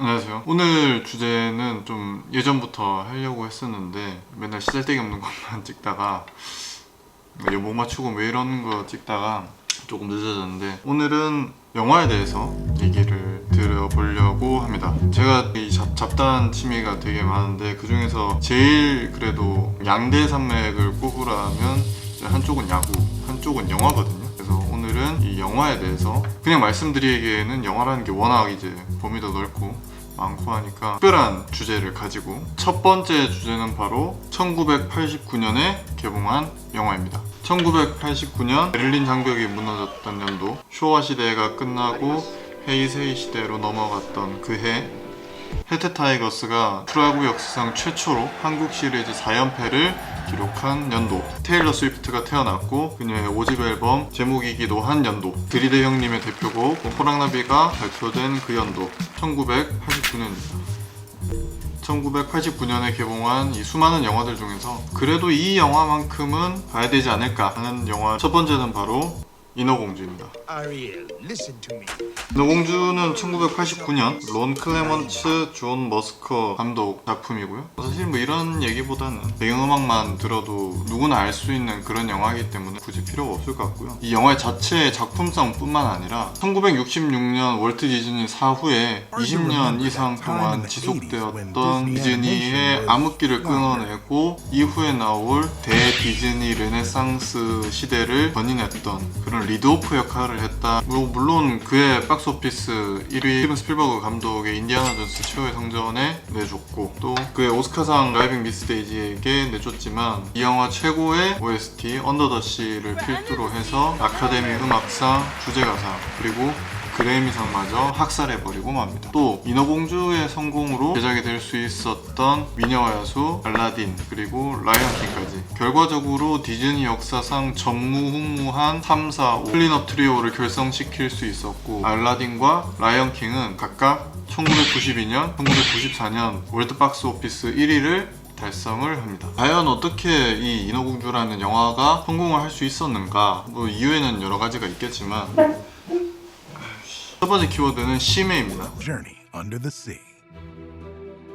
안녕하세요. 오늘 주제는 좀 예전부터 하려고 했었는데 맨날 시잘데기 없는 것만 찍다가 못 맞추고 왜 이런 거 찍다가 조금 늦어졌는데, 오늘은 영화에 대해서 얘기를 들어보려고 합니다. 제가 이 잡다한 취미가 되게 많은데 그 중에서 제일 그래도 양대 산맥을 꼽으라면 한쪽은 야구, 한쪽은 영화거든요. 그래서 오늘은 이 영화에 대해서 그냥 말씀드리기에는 영화라는 게 워낙 이제 범위도 넓고 많고 하니까 특별한 주제를 가지고, 첫 번째 주제는 바로 1989년에 개봉한 영화입니다. 1989년 베를린 장벽이 무너졌던 연도, 쇼와 시대가 끝나고 헤이세이 시대로 넘어갔던 그해, 혜태 타이거스가 프로야구 역사상 최초로 한국 시리즈 4연패를 기록한 연도, 테일러 스위프트가 태어났고 그녀의 5집 앨범 제목이기도 한 연도, 드리데 형님의 대표곡 호랑나비가 발표된 그 연도 1989년입니다. 1989년에 개봉한 이 수많은 영화들 중에서 그래도 이 영화만큼은 봐야 되지 않을까 하는 영화, 첫 번째는 바로 인어공주입니다. Ariel, listen to me. 인어공주는 1989년 론 클레먼츠 존 머스커 감독 작품이고요. 사실 뭐 이런 얘기보다는 배경음악만 들어도 누구나 알 수 있는 그런 영화이기 때문에 굳이 필요가 없을 것 같고요. 이 영화의 자체의 작품성뿐만 아니라 1966년 월트 디즈니 사후에 20년 이상 동안 지속되었던 디즈니의 암흑기를 끊어내고 이후에 나올 대디즈니 르네상스 시대를 건인했던 그런 리드오프 역할을 했다. 물론 그의 박스오피스 1위 스티븐 스필버그 감독의 인디아나 존스 최후의 성전에 내줬고, 또 그의 오스카상 드라이빙 미스 데이지에게 내줬지만 이 영화 최고의 OST 언더 더 시를 필두로 해서 아카데미 음악상, 주제가상, 그리고 그래미상마저 학살해버리고 맙니다. 또 인어공주의 성공으로 제작이 될 수 있었던 미녀와 야수, 알라딘, 그리고 라이언킹까지 결과적으로 디즈니 역사상 전무후무한 3, 4, 5 클린업 트리오를 결성시킬 수 있었고, 알라딘과 라이언킹은 각각 1992년, 1994년 월드박스 오피스 1위를 달성을 합니다. 과연 어떻게 이 인어공주라는 영화가 성공을 할 수 있었는가? 뭐 이유에는 여러 가지가 있겠지만 첫 번째 키워드는 심해입니다. Journey under the sea.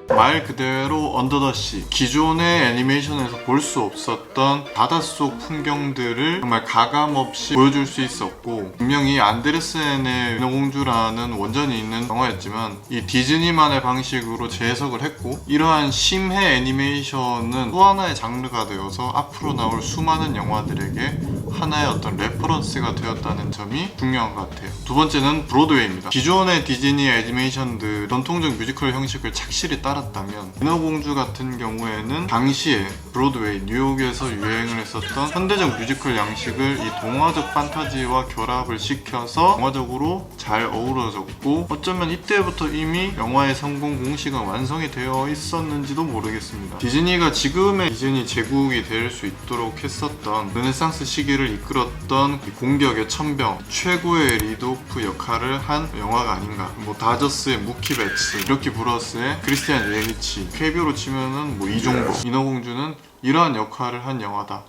말 그대로 언더 더 시, 기존의 애니메이션에서 볼 수 없었던 바닷속 풍경들을 정말 가감없이 보여줄 수 있었고, 분명히 안데르센의 인어공주라는 원전이 있는 영화였지만 이 디즈니만의 방식으로 재해석을 했고, 이러한 심해 애니메이션은 또 하나의 장르가 되어서 앞으로 나올 수많은 영화들에게 하나의 어떤 레퍼런스가 되었다는 점이 중요한 것 같아요. 두 번째는 브로드웨이입니다. 기존의 디즈니 애니메이션들 전통적 뮤지컬 형식을 착실히 따랐다면 인어공주 같은 경우에는 당시에 브로드웨이, 뉴욕에서 유행을 했었던 현대적 뮤지컬 양식을 이 동화적 판타지와 결합을 시켜서 영화적으로 잘 어우러졌고, 어쩌면 이때부터 이미 영화의 성공 공식은 완성이 되어 있었는지도 모르겠습니다. 디즈니가 지금의 디즈니 제국이 될 수 있도록 했었던 르네상스 시기를 이끌었던 공격의 천병, 최고의 리드오프 역할을 한 영화가 아닌가. 뭐 다저스의 무키 배츠, 이렇게 브러스의 크리스티안 예리치, KBO로 치면은 뭐 이종범, 인어공주는 이러한 역할을 한 영화다.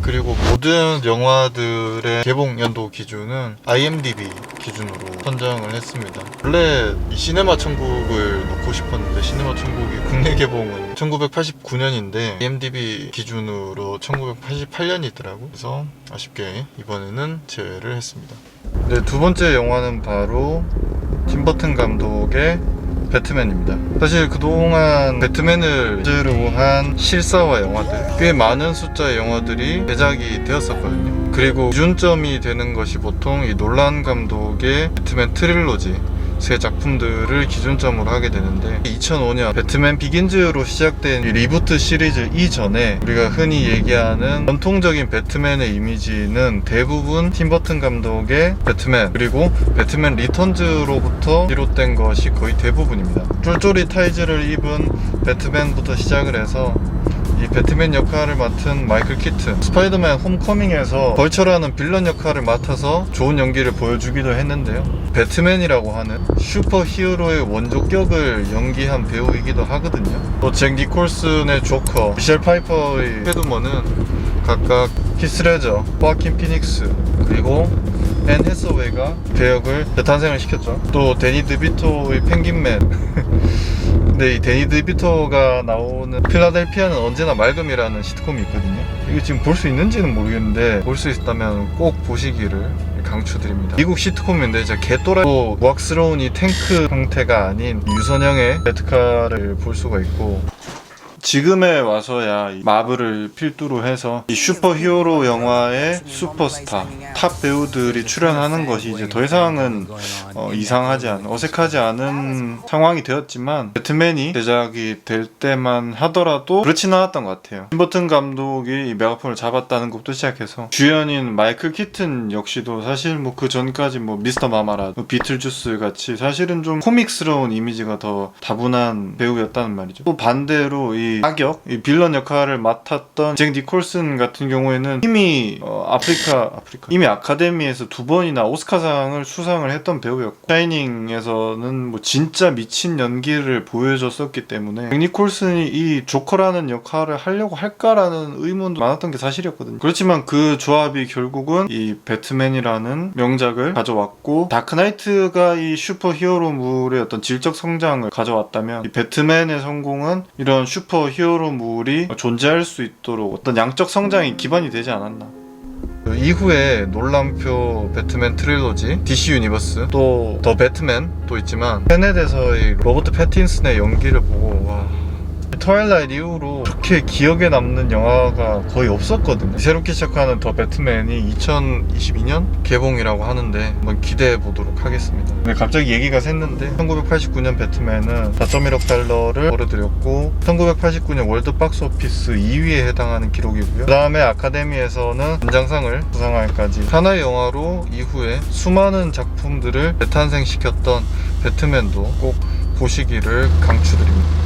그리고 모든 영화들의 개봉 연도 기준은 IMDb 기준으로 선정을 했습니다. 원래 시네마 천국을 넣고 싶었는데 시네마 천국이 국내 개봉은 1989년인데 IMDb 기준으로 1988년이더라고. 그래서 아쉽게 이번에는 제외를 했습니다. 네, 두 번째 영화는 바로 팀 버튼 감독의 배트맨입니다. 사실 그동안 배트맨을 주제로 한 실사화 영화들, 꽤 많은 숫자의 영화들이 제작이 되었었거든요. 그리고 기준점이 되는 것이 보통 이 놀란 감독의 배트맨 트릴로지 세 작품들을 기준점으로 하게 되는데, 2005년 배트맨 비긴즈로 시작된 이 리부트 시리즈 이전에 우리가 흔히 얘기하는 전통적인 배트맨의 이미지는 대부분 팀 버튼 감독의 배트맨, 그리고 배트맨 리턴즈로부터 비롯된 것이 거의 대부분입니다. 쫄쫄이 타이즈를 입은 배트맨부터 시작을 해서 이 배트맨 역할을 맡은 마이클 키튼, 스파이더맨 홈커밍에서 벌처라는 빌런 역할을 맡아서 좋은 연기를 보여주기도 했는데요. 배트맨이라고 하는 슈퍼 히어로의 원조격을 연기한 배우이기도 하거든요. 또 잭 니콜슨의 조커, 미셸 파이퍼의 캐트우먼은 각각 히스 레저, 호아킨 피닉스, 그리고 앤 해서웨이가 배역을 재탄생을 시켰죠. 또 데니 드비토의 펭귄맨 근데 이 데니 드비토가 나오는 필라델피아는 언제나 맑음이라는 시트콤이 있거든요. 이거 지금 볼 수 있는지는 모르겠는데 볼 수 있다면 꼭 보시기를 강추드립니다. 미국 시트콤인데 진짜 개또라이 우악스러운 이 탱크 형태가 아닌 유선형의 레트카를 볼 수가 있고, 지금에 와서야 이 마블을 필두로 해서 이 슈퍼 히어로 영화의 슈퍼스타 탑 배우들이 출연하는 것이 이제 더 이상은 이상하지 않은, 어색하지 않은 상황이 되었지만, 배트맨이 제작이 될 때만 하더라도 그렇진 않았던 것 같아요. 팀 버튼 감독이 이 메가폰을 잡았다는 것부터 시작해서 주연인 마이클 키튼 역시도 사실 뭐 그 전까지 뭐 미스터 마마라, 비틀주스 같이 사실은 좀 코믹스러운 이미지가 더 다분한 배우였다는 말이죠. 또 반대로 이 악역, 이 빌런 역할을 맡았던 잭 니콜슨 같은 경우에는 이미 이미 아카데미에서 2번이나 오스카상을 수상을 했던 배우였고, 샤이닝에서는 뭐 진짜 미친 연기를 보여줬었기 때문에 잭 니콜슨이 이 조커라는 역할을 하려고 할까라는 의문도 많았던 게 사실이었거든요. 그렇지만 그 조합이 결국은 이 배트맨이라는 명작을 가져왔고, 다크나이트가 이 슈퍼 히어로물의 어떤 질적 성장을 가져왔다면 이 배트맨의 성공은 이런 슈퍼 히어로물이 존재할 수 있도록 어떤 양적 성장이 기반이 되지 않았나. 그 이후에 논란표 배트맨 트릴로지, DC 유니버스, 또 더 배트맨 또 있지만, 테넷에서의 로버트 패틴슨의 연기를 보고 와, 트와일라이트 이후로 그렇게 기억에 남는 영화가 거의 없었거든요. 새롭게 시작하는 더 배트맨이 2022년 개봉이라고 하는데 한번 기대해 보도록 하겠습니다. 네, 갑자기 얘기가 샜는데 1989년 배트맨은 4.1억 달러를 벌어들였고 1989년 월드 박스 오피스 2위에 해당하는 기록이고요. 그 다음에 아카데미에서는 연장상을 수상하기까지 하나의 영화로 이후에 수많은 작품들을 재탄생시켰던 배트맨도 꼭 보시기를 강추드립니다.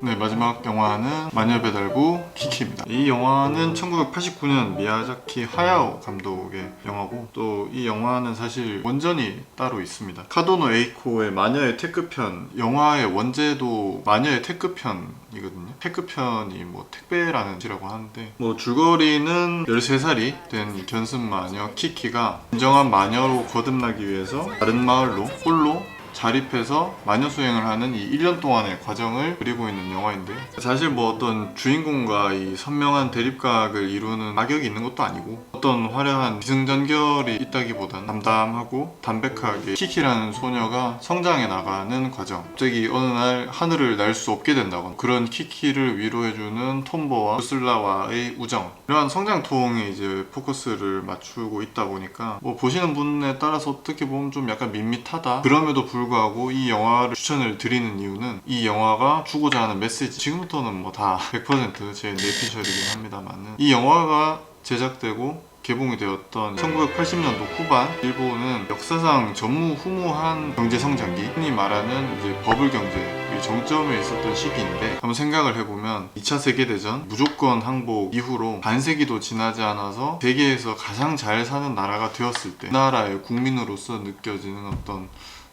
네, 마지막 영화는 마녀배달부 키키입니다. 이 영화는 1989년 미야자키 하야오 감독의 영화고, 또 이 영화는 사실 원전이 따로 있습니다. 카도노 에이코의 마녀의 테크편, 영화의 원제도 마녀의 테크편이거든요. 테크편이 뭐 택배라는 뜻이라고 하는데, 뭐 줄거리는 13살이 된 이 견습 마녀 키키가 진정한 마녀로 거듭나기 위해서 다른 마을로 홀로 자립해서 마녀 수행을 하는 이 1년 동안의 과정을 그리고 있는 영화인데요. 사실 뭐 어떤 주인공과 이 선명한 대립각을 이루는 악역이 있는 것도 아니고, 어떤 화려한 기승전결이 있다기보다는 담담하고 담백하게 키키라는 소녀가 성장해 나가는 과정, 갑자기 어느 날 하늘을 날 수 없게 된다거나 그런 키키를 위로해주는 톰보와 우슬라와의 우정, 이러한 성장통에 이제 포커스를 맞추고 있다 보니까 뭐 보시는 분에 따라서 어떻게 보면 좀 약간 밋밋하다, 그럼에도 불구하고 이 영화를 추천을 드리는 이유는 이 영화가 주고자 하는 메시지, 지금부터는 뭐 다 100% 제 내피셜이긴 합니다만은, 이 영화가 제작되고 개봉이 되었던 1980년도 후반 일본은 역사상 전무후무한 경제성장기, 흔히 말하는 이제 버블 경제의 정점에 있었던 시기인데, 한번 생각을 해보면 2차 세계대전 무조건 항복 이후로 반세기도 지나지 않아서 세계에서 가장 잘 사는 나라가 되었을 때 그 나라의 국민으로서 느껴지는 어떤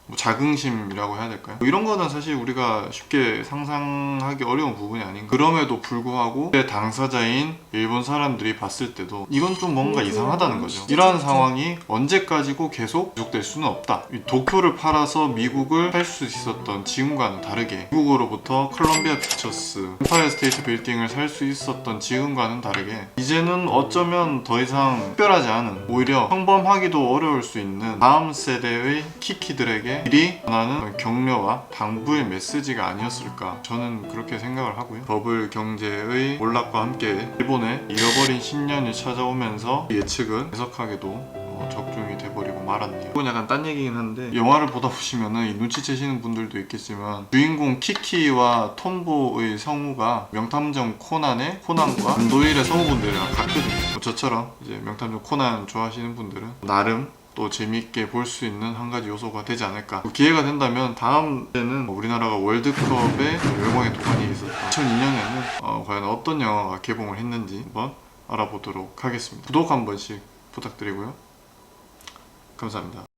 뭐 자긍심이라고 해야 될까요? 뭐 이런 거는 사실 우리가 쉽게 상상하기 어려운 부분이 아닌가. 그럼에도 불구하고 당사자인 일본 사람들이 봤을 때도 이건 좀 뭔가 이상하다는 거죠. 이러한 상황이 언제까지고 계속 지속될 수는 없다. 이 도쿄를 팔아서 미국을 살 수 있었던 지금과는 다르게, 미국으로부터 컬럼비아 픽처스, 엠파이어 스테이트 빌딩을 살 수 있었던 지금과는 다르게 이제는 어쩌면 더 이상 특별하지 않은, 오히려 평범하기도 어려울 수 있는 다음 세대의 키키들에게 미리 전하는 격려와 당부의 메시지가 아니었을까, 저는 그렇게 생각을 하고요. 버블 경제의 몰락과 함께 일본의 잃어버린 신년이 찾아오면서 예측은 해석하게도 적중이 돼버리고 말았네요. 이건 약간 딴 얘기긴 한데, 영화를 보다 보시면은 눈치채시는 분들도 있겠지만 주인공 키키와 톰보의 성우가 명탐정 코난의 코난과 안도일의 성우분들이랑 같거든요. 저처럼 이제 명탐정 코난 좋아하시는 분들은 나름 또 재미있게 볼 수 있는 한 가지 요소가 되지 않을까. 기회가 된다면 다음 때는 우리나라가 월드컵에 열광의 도가니에 있었던 2002년에는 과연 어떤 영화가 개봉을 했는지 한번 알아보도록 하겠습니다. 구독 한 번씩 부탁드리고요. 감사합니다.